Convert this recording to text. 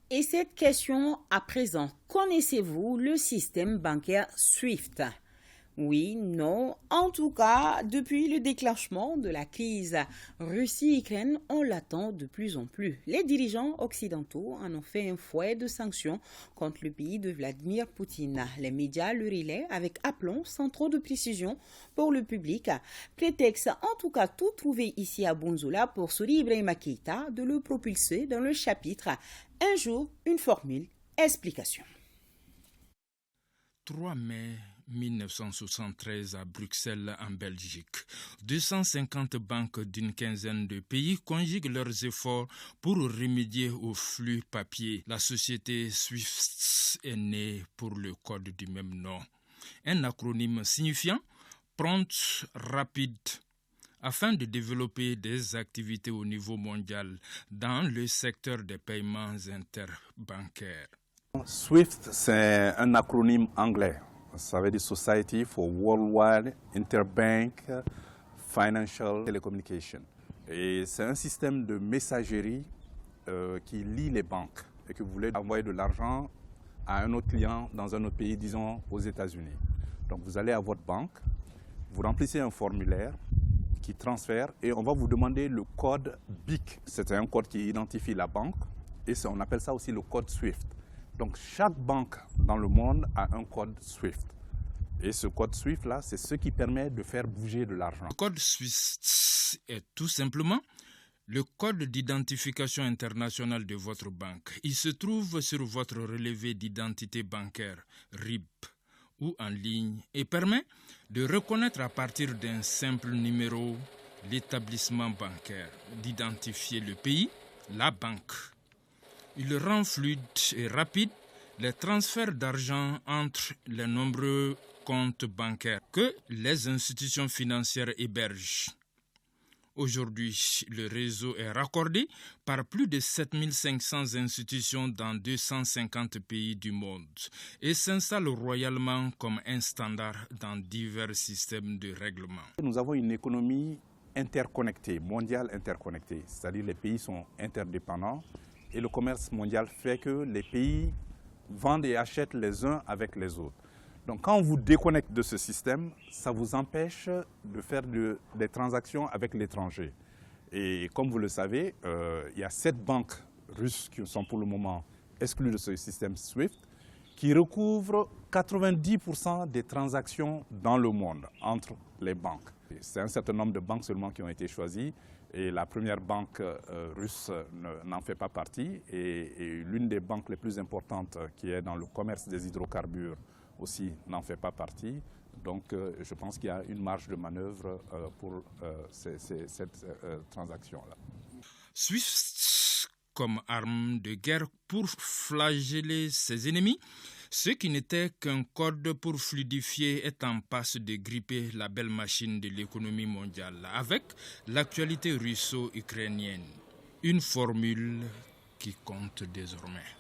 Et cette question à présent, connaissez-vous le système bancaire SWIFT? Oui, non. En tout cas, depuis le déclenchement de la crise Russie-Ukraine, on l'attend de plus en plus. Les dirigeants occidentaux en ont fait un fouet de sanctions contre le pays de Vladimir Poutine. Les médias le relaient avec aplomb, sans trop de précision pour le public. Prétexte en tout cas tout trouvé ici à Bonzoula pour Sori Ibrahima Keïta de le propulser dans le chapitre Un jour, une formule, explication. 3 mai 1973 à Bruxelles, en Belgique. 250 banques d'une quinzaine de pays conjuguent leurs efforts pour remédier au flux papier. La société SWIFT est née pour le code du même nom. Un acronyme signifiant prompt, rapide, afin de développer des activités au niveau mondial dans le secteur des paiements interbancaires. SWIFT, c'est un acronyme anglais. Ça veut dire Society for Worldwide Interbank Financial Telecommunication. Et c'est un système de messagerie qui lie les banques. Et que vous voulez envoyer de l'argent à un autre client dans un autre pays, disons aux États-Unis. Donc vous allez à votre banque, vous remplissez un formulaire qui transfère et on va vous demander le code BIC. C'est un code qui identifie la banque et on appelle ça aussi le code SWIFT. Donc chaque banque dans le monde a un code SWIFT. Et ce code SWIFT-là, c'est ce qui permet de faire bouger de l'argent. Le code SWIFT est tout simplement le code d'identification internationale de votre banque. Il se trouve sur votre relevé d'identité bancaire, RIB, ou en ligne et permet de reconnaître à partir d'un simple numéro l'établissement bancaire, d'identifier le pays, la banque. Il rend fluide et rapide les transferts d'argent entre les nombreux comptes bancaires que les institutions financières hébergent. Aujourd'hui, le réseau est raccordé par plus de 7500 institutions dans 250 pays du monde et s'installe royalement comme un standard dans divers systèmes de règlement. Nous avons une économie interconnectée, mondiale interconnectée, c'est-à-dire les pays sont interdépendants. Et le commerce mondial fait que les pays vendent et achètent les uns avec les autres. Donc quand on vous déconnecte de ce système, ça vous empêche de faire des transactions avec l'étranger. Et comme vous le savez, il y a 7 banques russes qui sont pour le moment exclues de ce système SWIFT, qui recouvrent 90% des transactions dans le monde entre les banques. C'est un certain nombre de banques seulement qui ont été choisies. Et la première banque russe n'en fait pas partie. Et l'une des banques les plus importantes qui est dans le commerce des hydrocarbures aussi n'en fait pas partie. Donc je pense qu'il y a une marge de manœuvre pour cette transaction-là. SWIFT comme arme de guerre pour flageller ses ennemis. Ce qui n'était qu'un code pour fluidifier est en passe de gripper la belle machine de l'économie mondiale avec l'actualité russo-ukrainienne. Une formule qui compte désormais.